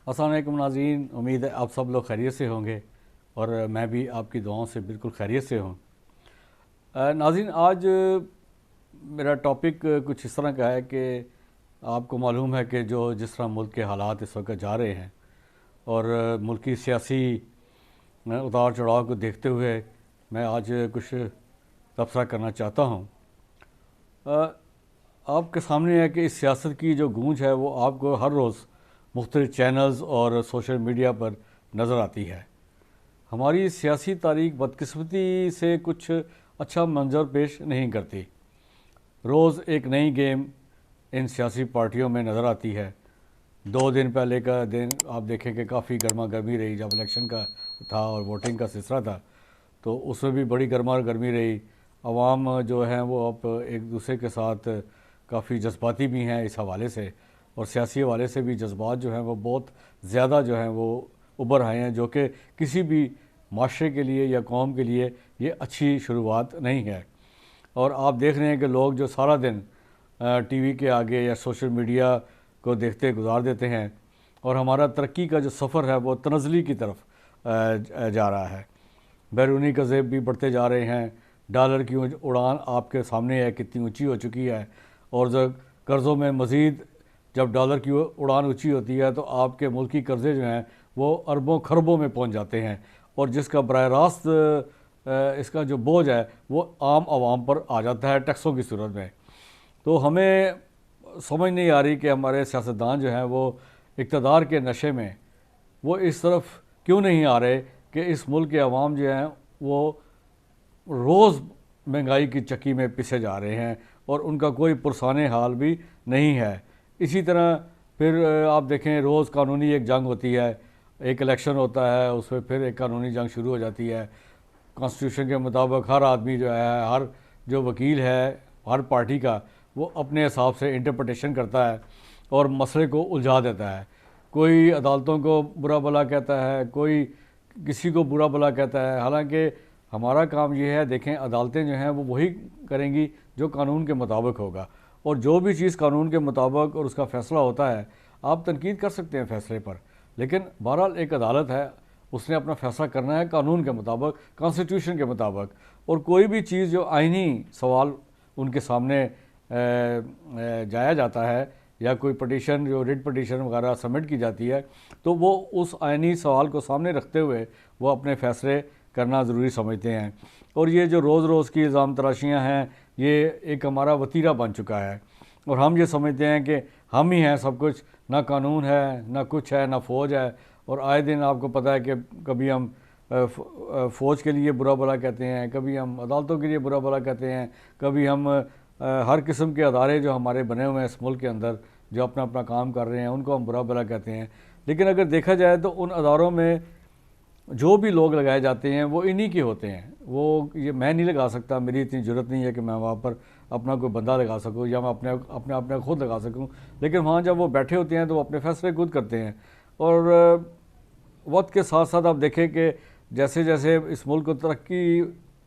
السلام علیکم ناظرین، امید ہے آپ سب لوگ خیریت سے ہوں گے اور میں بھی آپ کی دعاؤں سے بالکل خیریت سے ہوں۔ ناظرین، آج میرا ٹاپک کچھ اس طرح کا ہے کہ آپ کو معلوم ہے کہ جس طرح ملک کے حالات اس وقت جا رہے ہیں اور ملکی سیاسی اتار چڑھاؤ کو دیکھتے ہوئے میں آج کچھ تبصرہ کرنا چاہتا ہوں۔ آپ کے سامنے ہے کہ اس سیاست کی جو گونج ہے وہ آپ کو ہر روز مختلف چینلز اور سوشل میڈیا پر نظر آتی ہے۔ ہماری سیاسی تاریخ بدقسمتی سے کچھ اچھا منظر پیش نہیں کرتی۔ روز ایک نئی گیم ان سیاسی پارٹیوں میں نظر آتی ہے۔ 2 دن پہلے کا دن آپ دیکھیں کہ کافی گرما گرمی رہی، جب الیکشن کا تھا اور ووٹنگ کا سلسلہ تھا تو اس میں بھی بڑی گرما گرمی رہی۔ عوام جو ہیں وہ اب ایک دوسرے کے ساتھ کافی جذباتی بھی ہیں اس حوالے سے، اور سیاسی حوالے سے بھی جذبات جو ہیں وہ بہت زیادہ جو ہیں وہ ابھر آئے ہیں، جو کہ کسی بھی معاشرے کے لیے یا قوم کے لیے یہ اچھی شروعات نہیں ہے۔ اور آپ دیکھ رہے ہیں کہ لوگ جو سارا دن ٹی وی کے آگے یا سوشل میڈیا کو دیکھتے گزار دیتے ہیں، اور ہمارا ترقی کا جو سفر ہے وہ تنزلی کی طرف جا رہا ہے۔ بیرونی قرضے بھی بڑھتے جا رہے ہیں، ڈالر کی اڑان آپ کے سامنے ہے کتنی اونچی ہو چکی ہے، اور قرضوں میں مزید جب ڈالر کی اڑان اونچی ہوتی ہے تو آپ کے ملکی قرضے جو ہیں وہ اربوں خربوں میں پہنچ جاتے ہیں، اور جس کا براہ راست اس کا جو بوجھ ہے وہ عام عوام پر آ جاتا ہے ٹیکسوں کی صورت میں۔ تو ہمیں سمجھ نہیں آ رہی کہ ہمارے سیاستدان جو ہیں وہ اقتدار کے نشے میں وہ اس طرف کیوں نہیں آ رہے کہ اس ملک کے عوام جو ہیں وہ روز مہنگائی کی چکی میں پسے جا رہے ہیں اور ان کا کوئی پرسان حال بھی نہیں ہے۔ اسی طرح پھر آپ دیکھیں روز قانونی ایک جنگ ہوتی ہے، ایک الیکشن ہوتا ہے، اس میں پھر ایک قانونی جنگ شروع ہو جاتی ہے۔ کانسٹیٹیوشن کے مطابق ہر آدمی جو ہے، ہر جو وکیل ہے ہر پارٹی کا، وہ اپنے حساب سے انٹرپریٹیشن کرتا ہے اور مسئلے کو الجھا دیتا ہے۔ کوئی عدالتوں کو برا بھلا کہتا ہے، کوئی کسی کو برا بھلا کہتا ہے، حالانکہ ہمارا کام یہ ہے، دیکھیں عدالتیں جو ہیں وہ وہی کریں گی جو قانون کے مطابق ہوگا، اور جو بھی چیز قانون کے مطابق اور اس کا فیصلہ ہوتا ہے آپ تنقید کر سکتے ہیں فیصلے پر، لیکن بہرحال ایک عدالت ہے، اس نے اپنا فیصلہ کرنا ہے قانون کے مطابق، کانسٹیٹیوشن کے مطابق، اور کوئی بھی چیز جو آئینی سوال ان کے سامنے جایا جاتا ہے یا کوئی پٹیشن جو ریٹ پٹیشن وغیرہ سبمٹ کی جاتی ہے تو وہ اس آئینی سوال کو سامنے رکھتے ہوئے وہ اپنے فیصلے کرنا ضروری سمجھتے ہیں۔ اور یہ جو روز روز کی الزام تراشیاں ہیں یہ ایک ہمارا وتیرہ بن چکا ہے، اور ہم یہ سمجھتے ہیں کہ ہم ہی ہیں سب کچھ، نہ قانون ہے نہ کچھ ہے نہ فوج ہے، اور آئے دن آپ کو پتہ ہے کہ کبھی ہم فوج کے لیے برا بھلا کہتے ہیں، کبھی ہم عدالتوں کے لیے برا بھلا کہتے ہیں، کبھی ہم ہر قسم کے ادارے جو ہمارے بنے ہوئے ہیں اس ملک کے اندر جو اپنا اپنا کام کر رہے ہیں ان کو ہم برا بھلا کہتے ہیں۔ لیکن اگر دیکھا جائے تو ان اداروں میں جو بھی لوگ لگائے جاتے ہیں وہ انہی کے ہوتے ہیں۔ وہ یہ میں نہیں لگا سکتا، میری اتنی جرت نہیں ہے کہ میں وہاں پر اپنا کوئی بندہ لگا سکوں یا میں اپنے خود لگا سکوں، لیکن وہاں جب وہ بیٹھے ہوتے ہیں تو وہ اپنے فیصلے خود کرتے ہیں۔ اور وقت کے ساتھ ساتھ آپ دیکھیں کہ جیسے جیسے اس ملک کو ترقی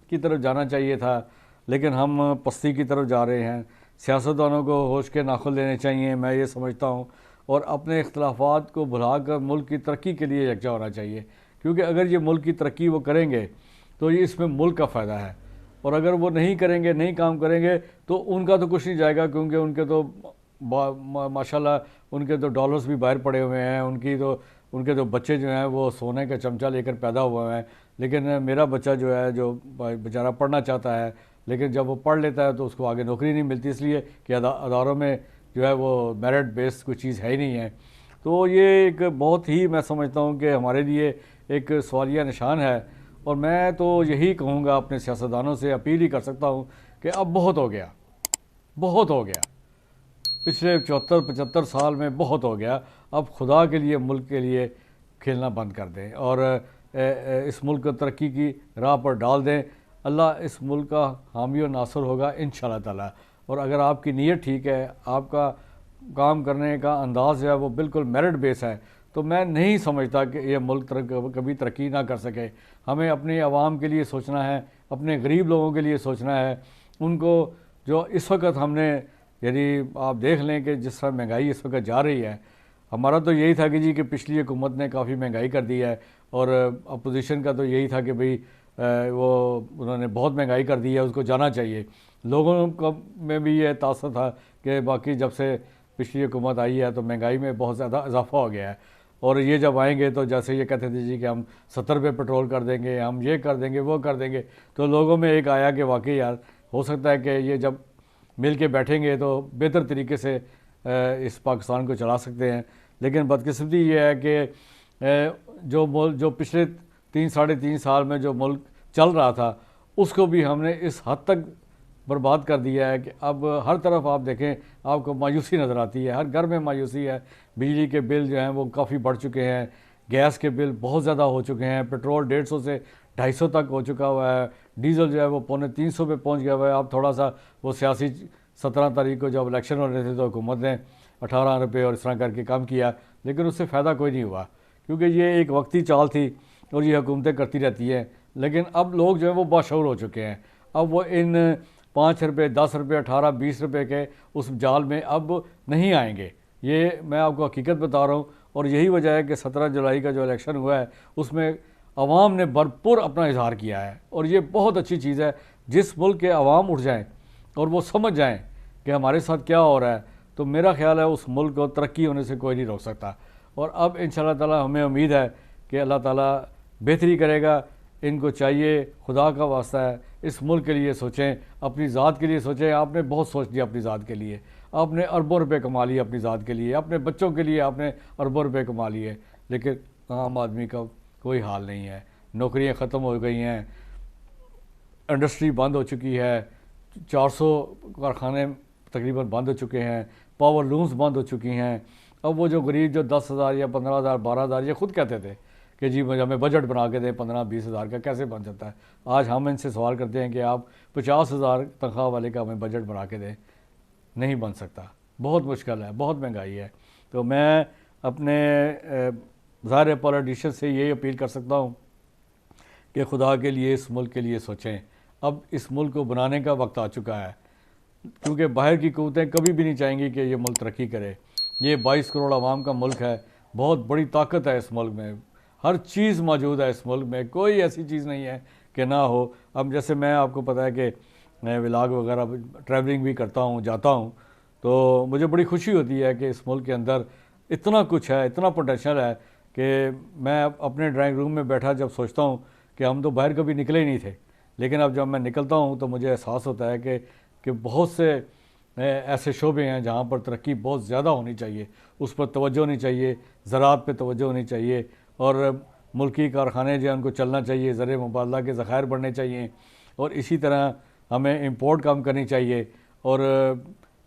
کی طرف جانا چاہیے تھا لیکن ہم پستی کی طرف جا رہے ہیں۔ سیاستدانوں کو ہوش کے ناخن لینے چاہیے، میں یہ سمجھتا ہوں، اور اپنے اختلافات کو بھلا کر ملک کی ترقی کے لیے یکجا ہونا چاہیے، کیونکہ اگر یہ ملک کی ترقی وہ کریں گے تو یہ اس میں ملک کا فائدہ ہے، اور اگر وہ نہیں کریں گے، نہیں کام کریں گے تو ان کا تو کچھ نہیں جائے گا، کیونکہ ان کے تو ماشاءاللہ ان کے تو ڈالرز بھی باہر پڑے ہوئے ہیں، ان کے تو بچے جو ہیں وہ سونے کا چمچہ لے کر پیدا ہوئے ہیں، لیکن میرا بچہ جو ہے جو بیچارہ پڑھنا چاہتا ہے لیکن جب وہ پڑھ لیتا ہے تو اس کو آگے نوکری نہیں ملتی، اس لیے کہ اداروں میں جو ہے وہ میرٹ بیس کوئی چیز ہے ہی نہیں ہے۔ تو یہ ایک بہت ہی میں سمجھتا ہوں کہ ہمارے لیے ایک سوالیہ نشان ہے، اور میں تو یہی کہوں گا، اپنے سیاستدانوں سے اپیل ہی کر سکتا ہوں کہ اب بہت ہو گیا، بہت ہو گیا، پچھلے 74-75 سال میں بہت ہو گیا، اب خدا کے لیے ملک کے لیے کھیلنا بند کر دیں اور اس ملک کو ترقی کی راہ پر ڈال دیں۔ اللہ اس ملک کا حامی و ناصر ہوگا انشاءاللہ تعالی، اور اگر آپ کی نیت ٹھیک ہے، آپ کا کام کرنے کا انداز جو ہے وہ بالکل میرٹ بیس ہے، تو میں نہیں سمجھتا کہ یہ ملک کبھی ترقی نہ کر سکے۔ ہمیں اپنے عوام کے لیے سوچنا ہے، اپنے غریب لوگوں کے لیے سوچنا ہے، ان کو جو اس وقت ہم نے، یعنی آپ دیکھ لیں کہ جس طرح مہنگائی اس وقت جا رہی ہے، ہمارا تو یہی تھا کہ جی کہ پچھلی حکومت نے کافی مہنگائی کر دی ہے، اور اپوزیشن کا تو یہی تھا کہ بھئی وہ انہوں نے بہت مہنگائی کر دی ہے، اس کو جانا چاہیے۔ لوگوں کو میں بھی یہ تاثر تھا کہ باقی جب سے پچھلی حکومت آئی ہے تو مہنگائی میں بہت زیادہ اضافہ ہو گیا ہے، اور یہ جب آئیں گے تو جیسے یہ کہتے تھے جی کہ ہم 70 روپے پیٹرول کر دیں گے، ہم یہ کر دیں گے، وہ کر دیں گے، تو لوگوں میں ایک آیا کہ واقعی یار ہو سکتا ہے کہ یہ جب مل کے بیٹھیں گے تو بہتر طریقے سے اس پاکستان کو چلا سکتے ہیں۔ لیکن بدقسمتی یہ ہے کہ جو پچھلے 3 ساڑھے 3 سال میں جو ملک چل رہا تھا اس کو بھی ہم نے اس حد تک برباد کر دیا ہے کہ اب ہر طرف آپ دیکھیں آپ کو مایوسی نظر آتی ہے، ہر گھر میں مایوسی ہے۔ بجلی کے بل جو ہیں وہ کافی بڑھ چکے ہیں، گیس کے بل بہت زیادہ ہو چکے ہیں، پیٹرول 150 سے 250 تک ہو چکا ہوا ہے، ڈیزل جو ہے وہ 250 پہ پہنچ گیا ہوا ہے۔ اب تھوڑا سا وہ سیاسی 17 تاریخ کو جب الیکشن ہو رہے تھے تو حکومت نے 18 روپے اور اس طرح کر کے کم کیا، لیکن اس سے فائدہ کوئی نہیں ہوا، کیونکہ یہ ایک وقتی چال تھی اور یہ حکومتیں کرتی رہتی ہیں۔ لیکن اب لوگ جو ہیں وہ باشعور ہو چکے ہیں، اب وہ ان 5 روپے 10 روپے 18 20 روپے کے اس جال میں اب نہیں آئیں گے۔ یہ میں آپ کو حقیقت بتا رہا ہوں، اور یہی وجہ ہے کہ 17 جولائی کا جو الیکشن ہوا ہے اس میں عوام نے بھرپور اپنا اظہار کیا ہے، اور یہ بہت اچھی چیز ہے۔ جس ملک کے عوام اٹھ جائیں اور وہ سمجھ جائیں کہ ہمارے ساتھ کیا ہو رہا ہے، تو میرا خیال ہے اس ملک کو ترقی ہونے سے کوئی نہیں روک سکتا۔ اور اب انشاءاللہ تعالی ہمیں امید ہے کہ اللہ تعالیٰ بہتری کرے گا۔ ان کو چاہیے، خدا کا واسطہ ہے، اس ملک کے لیے سوچیں، اپنی ذات کے لیے سوچیں۔ آپ نے بہت سوچ لیا اپنی ذات کے لیے، آپ نے اربوں روپے کما لیے اپنی ذات کے لیے، اپنے بچوں کے لیے آپ نے اربوں روپے کما لیے، لیکن عام آدمی کا کوئی حال نہیں ہے۔ نوکریاں ختم ہو گئی ہیں، انڈسٹری بند ہو چکی ہے، 400 کارخانے تقریباً بند ہو چکے ہیں، پاور لومز بند ہو چکی ہیں۔ اب وہ جو غریب جو 10,000 یا 15,000 12,000 یہ خود کہتے تھے کہ جی ہمیں بجٹ بنا کے دیں 15-20 ہزار کا، کیسے بن سکتا ہے؟ آج ہم ان سے سوال کرتے ہیں کہ آپ 50,000 تنخواہ والے کا ہمیں بجٹ بنا کے دیں، نہیں بن سکتا، بہت مشکل ہے، بہت مہنگائی ہے۔ تو میں اپنے ظاہر پولیٹیشین سے یہی اپیل کر سکتا ہوں کہ خدا کے لیے اس ملک کے لیے سوچیں۔ اب اس ملک کو بنانے کا وقت آ چکا ہے، کیونکہ باہر کی قوتیں کبھی بھی نہیں چاہیں گی کہ یہ ملک ترقی کرے۔ یہ 22 کروڑ عوام کا ملک ہے، بہت بڑی طاقت ہے اس ملک میں، ہر چیز موجود ہے اس ملک میں، کوئی ایسی چیز نہیں ہے کہ نہ ہو۔ اب جیسے میں آپ کو پتہ ہے کہ میں ولاگ وغیرہ ٹریولنگ بھی کرتا ہوں، جاتا ہوں، تو مجھے بڑی خوشی ہوتی ہے کہ اس ملک کے اندر اتنا کچھ ہے، اتنا پوٹینشیل ہے کہ میں اپنے ڈرائنگ روم میں بیٹھا جب سوچتا ہوں کہ ہم تو باہر کبھی نکلے ہی نہیں تھے، لیکن اب جب میں نکلتا ہوں تو مجھے احساس ہوتا ہے کہ بہت سے ایسے شعبے ہیں جہاں پر ترقی بہت زیادہ ہونی چاہیے، اس پر توجہ ہونی چاہیے، زراعت پہ توجہ ہونی چاہیے، اور ملکی کارخانے جو ہیں ان کو چلنا چاہیے، زر مبادلہ کے ذخائر بڑھنے چاہیے، اور اسی طرح ہمیں امپورٹ کم کرنی چاہیے، اور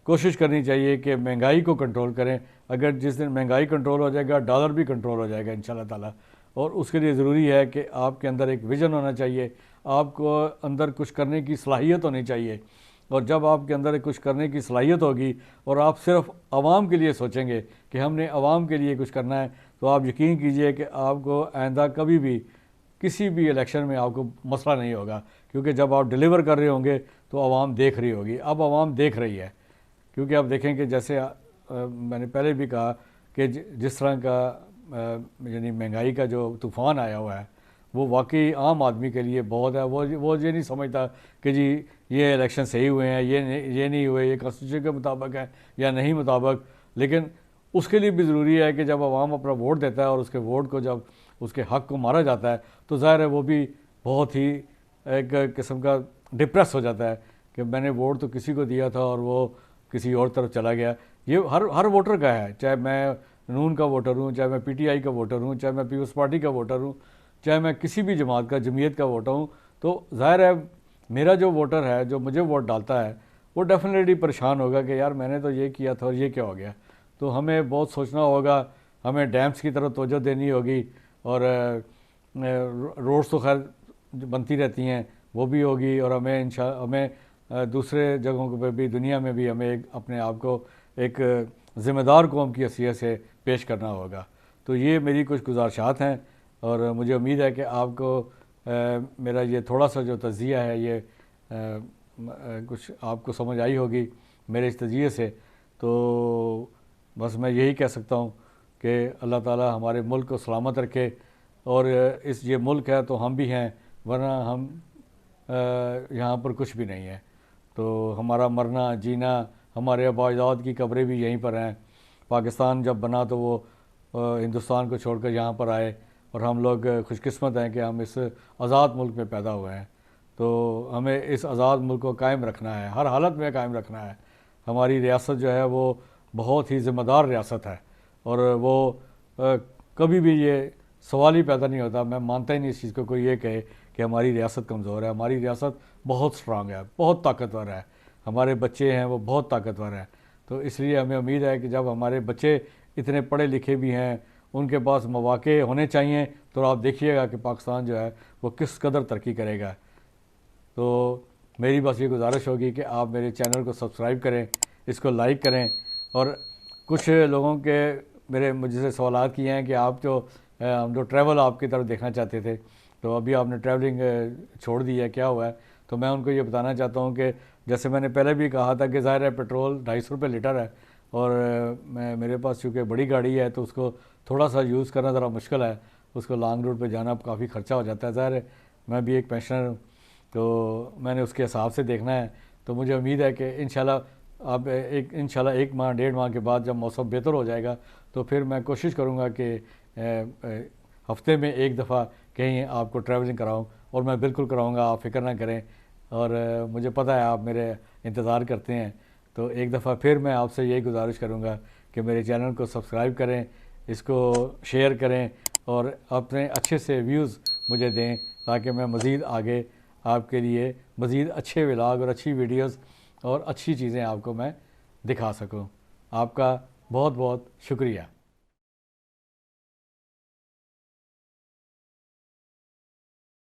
کوشش کرنی چاہیے کہ مہنگائی کو کنٹرول کریں۔ اگر جس دن مہنگائی کنٹرول ہو جائے گا، ڈالر بھی کنٹرول ہو جائے گا انشاءاللہ تعالیٰ۔ اور اس کے لیے ضروری ہے کہ آپ کے اندر ایک ویژن ہونا چاہیے، آپ کو اندر کچھ کرنے کی صلاحیت ہونی چاہیے، اور جب آپ کے اندر کچھ کرنے کی صلاحیت ہوگی اور آپ صرف عوام کے لیے سوچیں گے کہ ہم نے عوام کے لیے کچھ کرنا ہے، تو آپ یقین کیجئے کہ آپ کو آئندہ کبھی بھی کسی بھی الیکشن میں آپ کو مسئلہ نہیں ہوگا، کیونکہ جب آپ ڈیلیور کر رہے ہوں گے تو عوام دیکھ رہی ہوگی۔ اب عوام دیکھ رہی ہے، کیونکہ آپ دیکھیں کہ جیسے میں نے پہلے بھی کہا کہ جس طرح کا یعنی مہنگائی کا جو طوفان آیا ہوا ہے وہ واقعی عام آدمی کے لیے بہت ہے۔ وہ یہ نہیں سمجھتا کہ جی یہ الیکشن صحیح ہوئے ہیں، یہ نہیں ہوئے، یہ کانسٹیٹیوشن کے مطابق ہے یا نہیں مطابق، لیکن اس کے لیے بھی ضروری ہے کہ جب عوام اپنا ووٹ دیتا ہے اور اس کے ووٹ کو جب اس کے حق کو مارا جاتا ہے تو ظاہر ہے وہ بھی بہت ہی ایک قسم کا ڈپریس ہو جاتا ہے کہ میں نے ووٹ تو کسی کو دیا تھا اور وہ کسی اور طرف چلا گیا۔ یہ ہر ووٹر کا ہے، چاہے میں نون کا ووٹر ہوں، چاہے میں پی ٹی آئی کا ووٹر ہوں، چاہے میں پیپلز پارٹی کا ووٹر ہوں، چاہے میں کسی بھی جماعت کا جمعیت کا ووٹر ہوں، تو ظاہر ہے میرا جو ووٹر ہے جو مجھے ووٹ ڈالتا ہے وہ ڈیفینیٹلی پریشان ہوگا کہ یار میں نے تو یہ کیا تھا اور یہ کیا ہو گیا۔ تو ہمیں بہت سوچنا ہوگا، ہمیں ڈیمز کی طرف توجہ دینی ہوگی، اور روڈز تو خیر بنتی رہتی ہیں وہ بھی ہوگی، اور ہمیں دوسرے جگہوں پہ بھی دنیا میں بھی ہمیں اپنے آپ کو ایک ذمہ دار قوم کی حیثیت سے پیش کرنا ہوگا۔ تو یہ میری کچھ گزارشات ہیں، اور مجھے امید ہے کہ آپ کو میرا یہ تھوڑا سا جو تجزیہ ہے یہ کچھ آپ کو سمجھ آئی ہوگی میرے اس تجزیے سے۔ تو بس میں یہی کہہ سکتا ہوں کہ اللہ تعالی ہمارے ملک کو سلامت رکھے، اور یہ ملک ہے تو ہم بھی ہیں، ورنہ ہم یہاں پر کچھ بھی نہیں ہے۔ تو ہمارا مرنا جینا، ہمارے آباء اجداد کی قبریں بھی یہیں پر ہیں۔ پاکستان جب بنا تو وہ ہندوستان کو چھوڑ کر یہاں پر آئے، اور ہم لوگ خوش قسمت ہیں کہ ہم اس آزاد ملک میں پیدا ہوئے ہیں۔ تو ہمیں اس آزاد ملک کو قائم رکھنا ہے، ہر حالت میں قائم رکھنا ہے۔ ہماری ریاست جو ہے وہ بہت ہی ذمہ دار ریاست ہے، اور وہ کبھی بھی یہ سوال ہی پیدا نہیں ہوتا، میں مانتا ہی نہیں اس چیز کو کوئی یہ کہے کہ ہماری ریاست کمزور ہے۔ ہماری ریاست بہت سٹرانگ ہے، بہت طاقتور ہے، ہمارے بچے ہیں وہ بہت طاقتور ہیں۔ تو اس لیے ہمیں امید ہے کہ جب ہمارے بچے اتنے پڑھے لکھے بھی ہیں، ان کے پاس مواقع ہونے چاہیے، تو آپ دیکھیے گا کہ پاکستان جو ہے وہ کس قدر ترقی کرے گا۔ تو میری بس یہ گزارش ہوگی کہ آپ میرے چینل کو سبسکرائب کریں، اس کو لائک کریں، اور کچھ لوگوں کے مجھ سے سوالات کیے ہیں کہ آپ ہم جو ٹریول آپ کی طرف دیکھنا چاہتے تھے، تو ابھی آپ نے ٹریولنگ چھوڑ دی ہے، کیا ہوا ہے؟ تو میں ان کو یہ بتانا چاہتا ہوں کہ جیسے میں نے پہلے بھی کہا تھا کہ ظاہر ہے پیٹرول 250 روپے لیٹر ہے، اور میرے پاس چونکہ بڑی گاڑی ہے تو اس کو تھوڑا سا یوز کرنا ذرا مشکل ہے، اس کو لانگ روٹ پہ جانا کافی خرچہ ہو جاتا ہے۔ ظاہر ہے میں بھی ایک پینشنر ہوں، تو میں نے اس کے حساب سے دیکھنا ہے۔ تو مجھے امید ہے کہ انشاءاللہ اب انشاءاللہ 1 ماہ 1.5 ماہ کے بعد جب موسم بہتر ہو جائے گا تو پھر میں کوشش کروں گا کہ ہفتے میں 1 دفعہ کہیں آپ کو ٹریولنگ کراؤں، اور میں بالکل کراؤں گا، آپ فکر نہ کریں۔ اور مجھے پتہ ہے آپ میرے انتظار کرتے ہیں، تو 1 دفعہ پھر میں آپ سے یہی گزارش کروں گا کہ میرے چینل کو سبسکرائب کریں، اس کو شیئر کریں، اور اپنے اچھے سے ویوز مجھے دیں، تاکہ میں مزید آگے آپ کے لیے مزید اچھے ولاگ اور اچھی ویڈیوز اور اچھی چیزیں آپ کو میں دکھا سکوں۔ آپ کا بہت بہت شکریہ۔